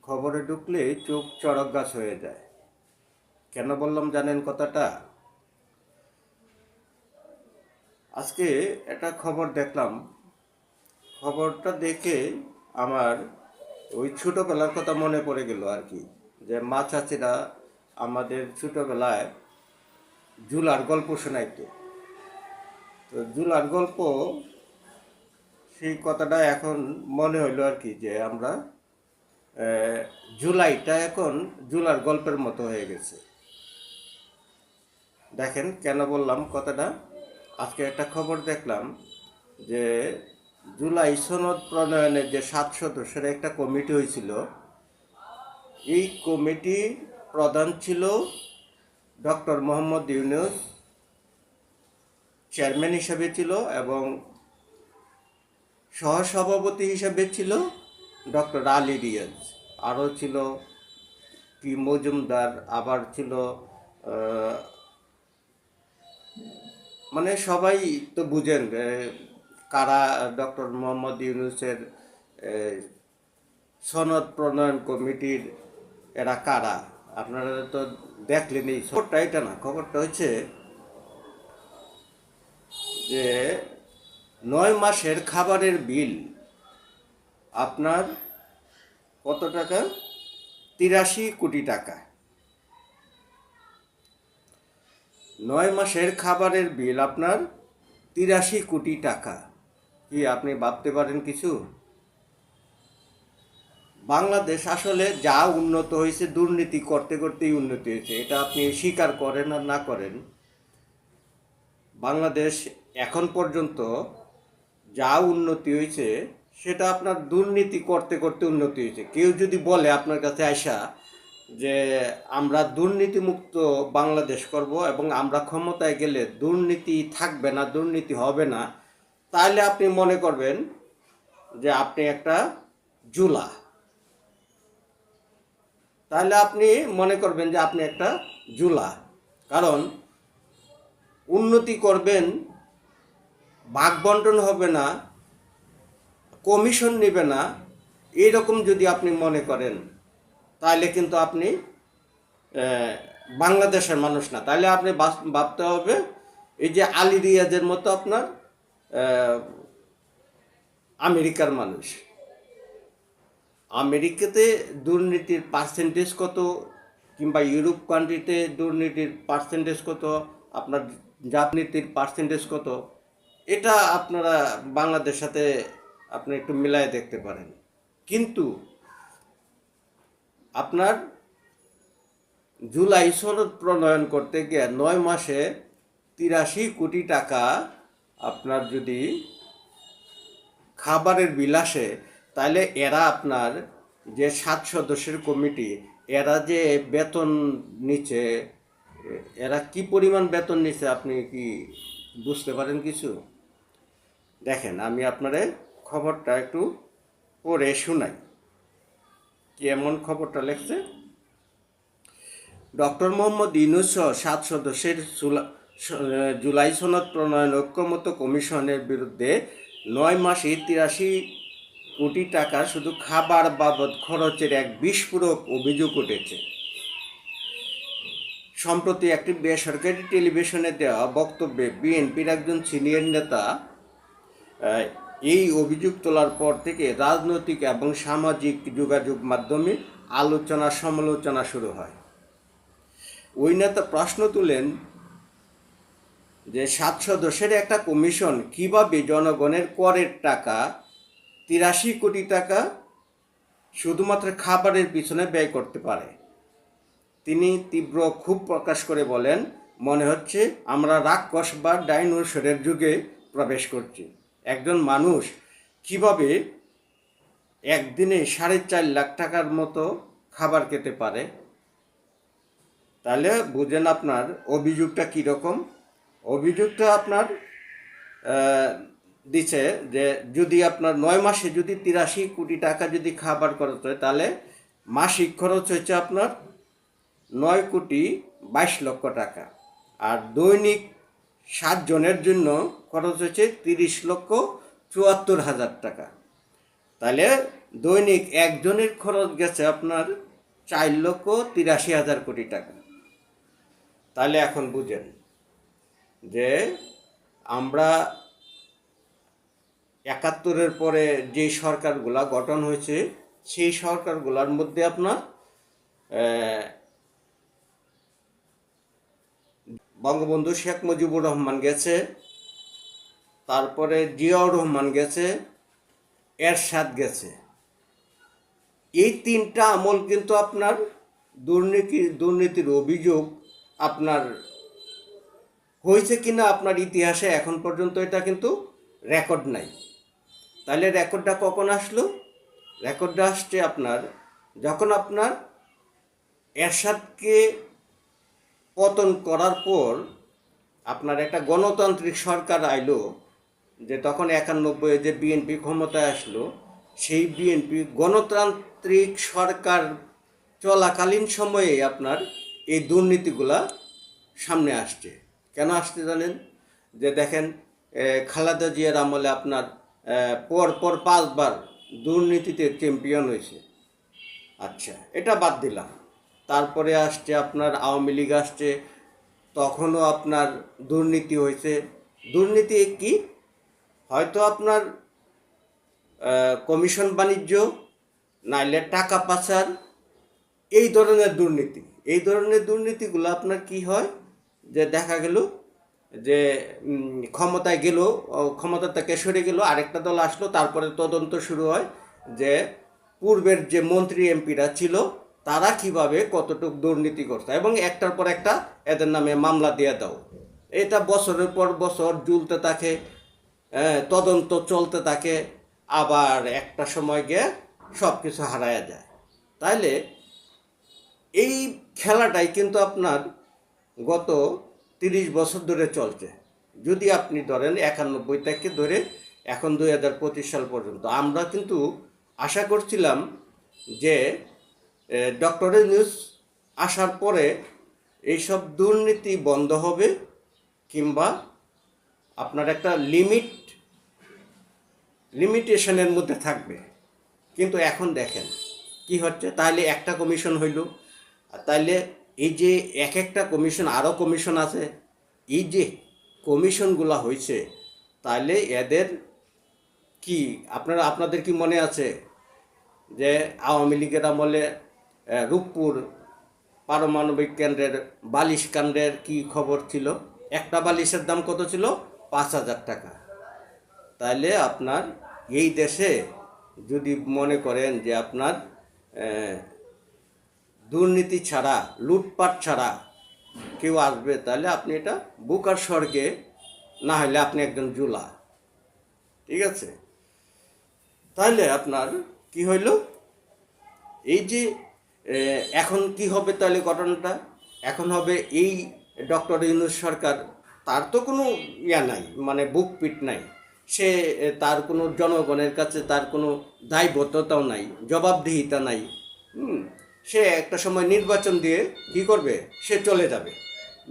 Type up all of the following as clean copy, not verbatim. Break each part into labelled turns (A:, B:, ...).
A: খবরে ঢুকলে চোখ চড়ক গাছ হয়ে যায়। কেন বললাম জানেন কথাটা? আজকে একটা খবর দেখলাম। খবরটা দেখে আমার ওই ছোটোবেলার কথা মনে পড়ে গেল আর কি। যে মা চাচিরা আমাদের ছোটোবেলায় জুলার গল্প শোনাইতো। তো জুলার গল্প, সেই কথাটা এখন মনে হইলো আর কি, যে আমরা জুলাইটা এখন জুলার গল্পের মতো হয়ে গেছে। দেখেন কেন বললাম কথাটা। আজকে একটা খবর দেখলাম যে জুলাই সনদ প্রণয়নের যে 7 সদস্যের একটা কমিটি হয়েছিল, এই কমিটি প্রধান ছিল ডক্টর মোহাম্মদ ইউনূস, চেয়ারম্যান হিসেবে ছিল, এবং সহসভাপতি হিসেবে ছিল ডক্টর আলী রিয়াজ। আরও ছিল পি মজুমদার, আবার ছিল মানে সবাই তো বুঝেন কারা ডক্টর মোহাম্মদ ইউনূসের সনদ প্রণয়ন কমিটির এরা কারা। আপনারা তো দেখলেন। এই খবরটা এটা না, খবরটা হচ্ছে যে 9 মাসের খাবারের বিল আপনার কত টাকা? 83 কোটি টাকা। 9 মাসের খাবারের বিল আপনার 83 কোটি টাকা। কি আপনি ভাবতে পারেন কিছু? বাংলাদেশ আসলে যা উন্নত হয়েছে দুর্নীতি করতে করতেই উন্নতি হয়েছে, এটা আপনি স্বীকার করেন আর না করেন। বাংলাদেশ এখন পর্যন্ত যা উন্নতি হয়েছে সেটা আপনার দুর্নীতি করতে করতে উন্নতি হয়েছে। কেউ যদি বলে আপনার কাছে আইসা যে আমরা দুর্নীতিমুক্ত বাংলাদেশ করব এবং আমরা ক্ষমতায় গেলে দুর্নীতি থাকবে না, দুর্নীতি হবে না, তাহলে আপনি মনে করবেন যে আপনি একটা জুলা। তাহলে আপনি মনে করবেন যে আপনি একটা জুলা। কারণ উন্নতি করবেন, ভাগ বন্টন হবে না, কমিশন নেবে না, এইরকম যদি আপনি মনে করেন, তাহলে কিন্তু আপনি বাংলাদেশের মানুষ না। তাহলে আপনি ভাবতে হবে এই যে আলী রিয়াজের মতো আপনার আমেরিকার মানুষ। আমেরিকাতে দুর্নীতির পার্সেন্টেজ কত, কিংবা ইউরোপ কান্ট্রিতে দুর্নীতির পার্সেন্টেজ কত, আপনার জাতীয়নীতির পার্সেন্টেজ কত, এটা আপনারা বাংলাদেশের সাথে আপনি একটু মিলায় দেখতে পারেন। কিন্তু আপনার জুলাই সনদ প্রণয়ন করতে গিয়ে 9 মাসে 83 কোটি টাকা আপনার যদি খাবারের বিল আসে, তাহলে এরা আপনার যে 7 সদস্যের কমিটি, এরা যে বেতন নিচ্ছে, এরা কি পরিমাণ বেতন নিচ্ছে আপনি কি বুঝতে পারেন কিছু? দেখেন, আমি আপনারে খবরটা একটু পড়ে শোনাই। কি এমন খবরটা লেখছে? ডক্টর মোহাম্মদ ইউনূস সহ 7 সদস্যের জুলাই সনদ প্রণয়ন ঐক্যমত্য কমিশনের বিরুদ্ধে 9 মাসে 83 কোটি টাকা শুধু খাবার বাবদ খরচের এক বিস্ফোরক অভিযোগ উঠেছে। সম্প্রতি একটি বেসরকারি টেলিভিশনে দেওয়া বক্তব্যে বিএনপির একজন সিনিয়র নেতা এই অভিযোগ তোলার পর থেকে রাজনৈতিক এবং সামাজিক যোগাযোগ মাধ্যমে আলোচনা সমালোচনা শুরু হয়। ওই নেতা প্রশ্ন তুলেন যে 7 সদস্যের একটা কমিশন কিভাবে জনগণের করের টাকা 83 কোটি টাকা শুধুমাত্র খাবারের পিছনে ব্যয় করতে পারে। তিনি তীব্র ক্ষোভ প্রকাশ করে বলেন, মনে হচ্ছে আমরা রাক্ষস বা ডাইনোসরের যুগে প্রবেশ করছি। একজন মানুষ কিভাবে একদিনে 4.5 লাখ টাকার মতো খাবার খেতে পারে? তাহলে বুঝেন আপনার অভিযোগটা কীরকম। অভিযোগটা আপনার দিচ্ছে যে যদি আপনার 9 মাসে যদি 83 কোটি টাকা যদি খাবার খরচ হয়, তাহলে মাসিক খরচ হচ্ছে আপনার 9 কোটি 22 লক্ষ টাকা। আর দৈনিক 7 জনের জন্য খরচ হচ্ছে 30 লক্ষ 74 হাজার টাকা। তাহলে দৈনিক একজনের খরচ গেছে আপনার 4,83,000 কোটি টাকা। তাহলে এখন বুঝেন যে আমরা 71-এর পরে যে সরকারগুলা গঠন হয়েছে সেই সরকারগুলোর মধ্যে আপনার বঙ্গবন্ধু শেখ মুজিবুর রহমান গেছে, তারপরে জিয়াউর রহমান গেছে, এরশাদ গেছে। এই তিনটা আমল কিন্তু আপনার দুর্নীতির অভিযোগ আপনার হয়েছে কিনা আপনার ইতিহাসে এখন পর্যন্ত এটা কিন্তু রেকর্ড নাই। তাহলে রেকর্ডটা কখন আসলো? রেকর্ডটা আসছে আপনার যখন আপনার এরশাদকে পতন করার পর আপনার একটা গণতান্ত্রিক সরকার আইলো, যে তখন 91-এ যে বিএনপি ক্ষমতায় আসলো, সেই বিএনপি গণতান্ত্রিক সরকার চলাকালীন সময়ে আপনার এই দুর্নীতিগুলা সামনে আসছে। কেন আসছে জানেন? যে দেখেন খালেদা জিয়ার আমলে আপনার পর 5বার দুর্নীতিতে চ্যাম্পিয়ন হয়েছে। আচ্ছা, এটা বাদ দিলাম। তারপরে আসছে আপনার আওয়ামী লীগ আসছে, তখনও আপনার দুর্নীতি হয়েছে। দুর্নীতি কি? হয়তো আপনার কমিশন বাণিজ্য, নাইলে টাকা পাচার, এই ধরনের দুর্নীতি। এই ধরনের দুর্নীতিগুলো আপনার কি হয়, যে দেখা গেল যে ক্ষমতায় গেল, ক্ষমতা থেকে সরে গেল, আরেকটা দল আসলো, তারপরে তদন্ত শুরু হয় যে পূর্বের যে মন্ত্রী এমপিরা ছিল তারা কিভাবে কতটুকু দুর্নীতি করছে, এবং একটার পর একটা এদের নামে মামলা দিয়ে দাও। এটা বছরের পর বছর ঝুলতে থাকে, তদন্ত চলতে থাকে, আবার একটা সময় গিয়ে সব কিছু হারায়া যায়। তাইলে এই খেলাটাই কিন্তু আপনার গত 30 বছর ধরে চলছে। যদি আপনি ধরেন 91 থেকে ধরে এখন 2025 সাল পর্যন্ত, আমরা কিন্তু আশা করছিলাম যে ডক্টর ইউনূস আসার পরে এইসব দুর্নীতি বন্ধ হবে, কিংবা আপনার একটা লিমিটেশনের মধ্যে থাকবে। কিন্তু এখন দেখেন কি হচ্ছে। তাহলে একটা কমিশন হইল, তাইলে এই যে একটা কমিশন, আরও কমিশন আছে, এই যে কমিশনগুলো হয়েছে, তাহলে এদের কি আপনাদের কি মনে আছে যে আওয়ামী লীগের আমলে রূপপুর পারমাণবিক কেন্দ্রের বালিশ কাণ্ডের কি খবর ছিল? একটা বালিশের দাম কত ছিল? 5,000 টাকা। তাইলে আপনার এই দেশে যদি মনে করেন যে আপনার দুর্নীতি ছাড়া, লুটপাট ছাড়া কেউ আসবে, তাহলে আপনি এটা বুকার স্বর্গে, না হলে আপনি একজন জুলা। ঠিক আছে? তাহলে আপনার কি হইল, এই যে এখন কি হবে তাহলে ঘটনাটা? এখন হবে এই ডক্টর ইউনূস সরকার, তার তো কোনো নাই, মানে বুকপিট নাই, সে তার কোনো জনগণের কাছে তার কোনো দায়বদ্ধতাও নাই, জবাবদিহিতা নাই। সে একটা সময় নির্বাচন দিয়ে কি করবে? সে চলে যাবে,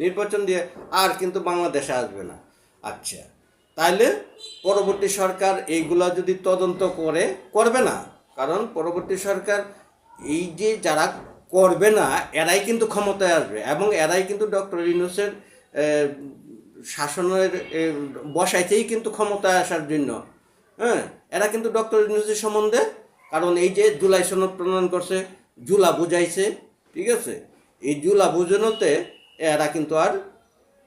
A: নির্বাচন দিয়ে আর কিন্তু বাংলাদেশে আসবে না। আচ্ছা, তাহলে পরবর্তী সরকার এইগুলা যদি তদন্ত করবে না, কারণ পরবর্তী সরকার এই যে যারা করবে না এরাই কিন্তু ক্ষমতায় আসবে, এবং এরাই কিন্তু ডক্টর ইউনূসের শাসনের বসাইতেই কিন্তু ক্ষমতায় আসার জন্য। এরা কিন্তু ডক্টর ইউনূসের সম্বন্ধে, কারণ এই যে জুলাই সনদ প্রণয়ন করছে, জুলা বুঝাইছে, ঠিক আছে, এই জুলা বুঝানোতে এরা কিন্তু আর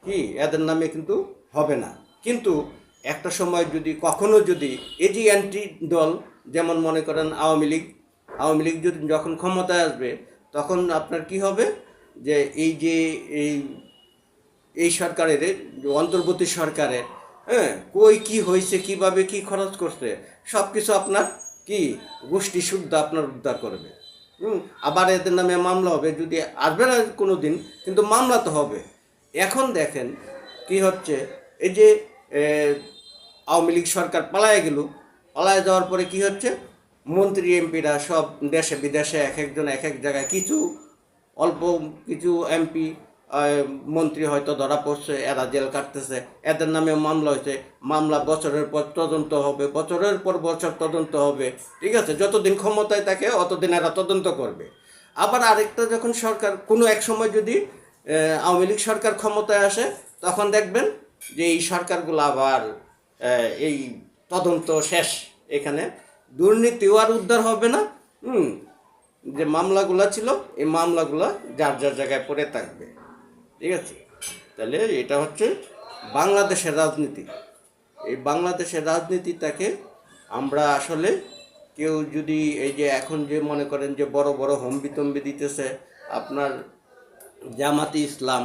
A: কি এদের নামে কিন্তু হবে না। কিন্তু একটা সময় যদি কখনো যদি এই যে অ্যান্টি দল, যেমন মনে করেন আওয়ামী লীগ যদি যখন ক্ষমতায় আসবে, তখন আপনার কি হবে, যে এই যে এই সরকারের, অন্তর্বর্তী সরকারের কই কি হয়েছে, কিভাবে কি খরচ করছে, সব কিছু আপনার কি গোষ্ঠী শুদ্ধ আপনার উদ্ধার করবে। আবার এদের নামে মামলা হবে, যদি আসবে না কোনো দিন, কিন্তু মামলা তো হবে। এখন দেখেন কি হচ্ছে, এই যে আওয়ামী লীগ সরকার পালায় গেল, পালায় যাওয়ার পরে কি হচ্ছে, মন্ত্রী এমপিরা সব দেশে বিদেশে এক একজন এক এক জায়গায়, কিছু অল্প কিছু এমপি মন্ত্রী হয়তো ধরা পড়ছে, এরা জেল কাটতেছে, এদের নামে মামলা হয়েছে, মামলা বছরের পর তদন্ত হবে, বছরের পর বছর তদন্ত হবে, ঠিক আছে, যতদিন ক্ষমতায় থাকে অতদিন এরা তদন্ত করবে। আবার আরেকটা যখন সরকার কোনো এক সময় যদি আওয়ামী লীগ সরকার ক্ষমতায় আসে, তখন দেখবেন যে এই সরকারগুলো আবার এই তদন্ত শেষ, এখানে দুর্নীতিও আর উদ্ধার হবে না। যে মামলাগুলো ছিল এই মামলাগুলো যার যার জায়গায় পড়ে থাকবে, ঠিক আছে। তাহলে এটা হচ্ছে বাংলাদেশের রাজনীতি। এই বাংলাদেশের রাজনীতিটাকে আমরা আসলে কেউ যদি এই যে এখন যে মনে করেন যে বড় বড় হম্বিতম্বি দিতেছে আপনার জামাতি ইসলাম,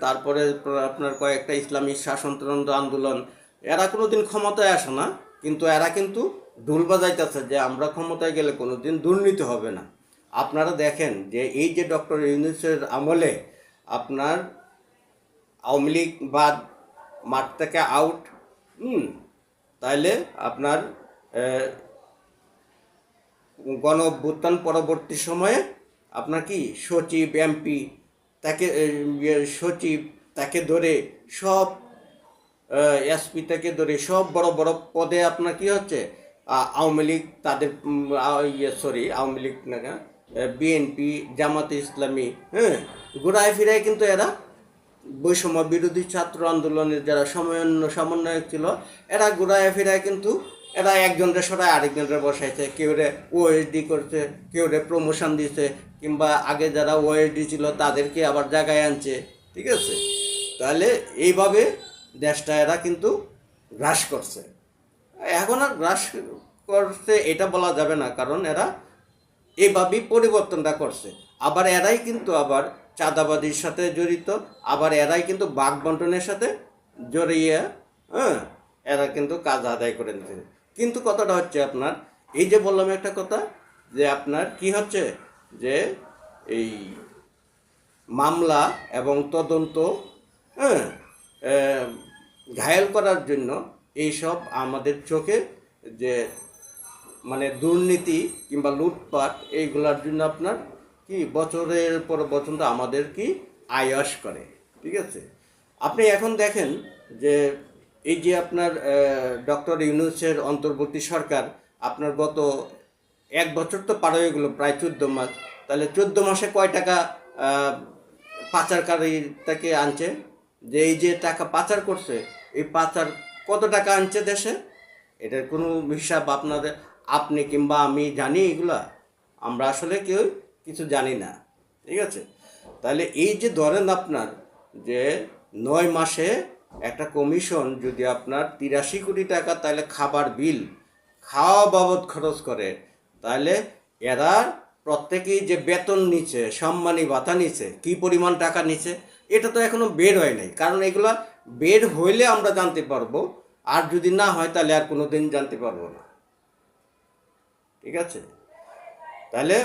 A: তারপরে আপনার কয়েকটা ইসলামী শাসনতন্ত্র আন্দোলন, এরা কোনোদিন ক্ষমতায় আসে না, কিন্তু এরা কিন্তু ঢোল বাজাইতেছে যে আমরা ক্ষমতায় গেলে কোনোদিন দুর্নীতি হবে না। আপনারা দেখেন যে এই যে ডক্টর ইউনূসের আমলে আপনার আওয়ামী লীগ বাদ, মাঠ থেকে আউট, তাইলে আপনার গণ অভ্যুত্থান পরবর্তী সময়ে আপনার কি সচিব, এমপি, তাকে সচিব তাকে ধরে সব এসপি থেকে ধরে সব বড় বড় পদে আপনার কি হচ্ছে আওয়ামী লীগ তাদের আওয়ামী লীগ না, বিএনপি, জামাতে ইসলামী, ঘুরায় ফিরায় কিন্তু এরা বৈষম্য বিরোধী ছাত্র আন্দোলনের যারা সমন্বয়ক ছিল, এরা ঘুরায় ফিরায় কিন্তু এরা একজনের সরায় আরেকজনের বসাইছে, কেউ রে ওএসডি করছে, কেউ রে প্রমোশন দিছে, কিংবা আগে যারা ওএসডি ছিল তাদেরকে আবার জায়গায় আনছে, ঠিক আছে। তাহলে এইভাবে দেশটা এরা কিন্তু গ্রাস করছে। এখন আর গ্রাস করছে এটা বলা যাবে না, কারণ এরা এইভাবেই পরিবর্তনটা করছে। আবার এরাই কিন্তু আবার চাঁদাবাদির সাথে জড়িত, আবার এরাই কিন্তু বাঘ বন্টনের সাথে জড়িয়ে এরা কিন্তু কাজ আদায় করে নিচ্ছে। কিন্তু কথাটা হচ্ছে আপনার এই যে বললাম একটা কথা, যে আপনার কি হচ্ছে যে এই মামলা এবং তদন্ত ঘায়েল করার জন্য এইসব আমাদের চোখে যে মানে দুর্নীতি কিংবা লুটপাট, এইগুলার জন্য আপনার কি বছরের পর বছর আমাদের কি আয়াস করে, ঠিক আছে। আপনি এখন দেখেন যে এই যে আপনার ডক্টর ইউনূসের অন্তর্বর্তী সরকার আপনার গত এক বছর তো পার হয়ে গেলো, প্রায় 14 মাস। তাহলে 14 মাসে কয় টাকা পাচারকারীটাকে আনছে, যে এই যে টাকা পাচার করছে, এই পাচার কত টাকা আনছে দেশে, এটার কোনো হিসাব আপনি কিংবা আমি জানি? এগুলা আমরা আসলে কেউ কিছু জানি না, ঠিক আছে। তাহলে এই যে ধরেন আপনার যে 9 মাসে একটা কমিশন যদি আপনার 83 কোটি টাকা তাহলে খাবার বিল, খাওয়া বাবদ খরচ করে, তাহলে এরা প্রত্যেকেই যে বেতন নিচ্ছে, সম্মানী ভাতা নিচ্ছে, কি পরিমাণ টাকা নিচ্ছে এটা তো এখনো বের হয় নাই। কারণ এগুলা বের হইলে আমরা জানতে পারবো, আর যদি না হয় তাহলে আর কোনো দিন জানতে পারবো না, ঠিক আছে। তাহলে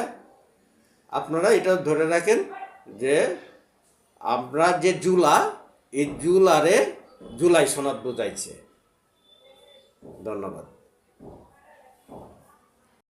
A: আপনারা এটা ধরে রাখেন যে আমরা যে জুলা, এই জুলারে জুলাই সনদ বোঝাইছে। ধন্যবাদ।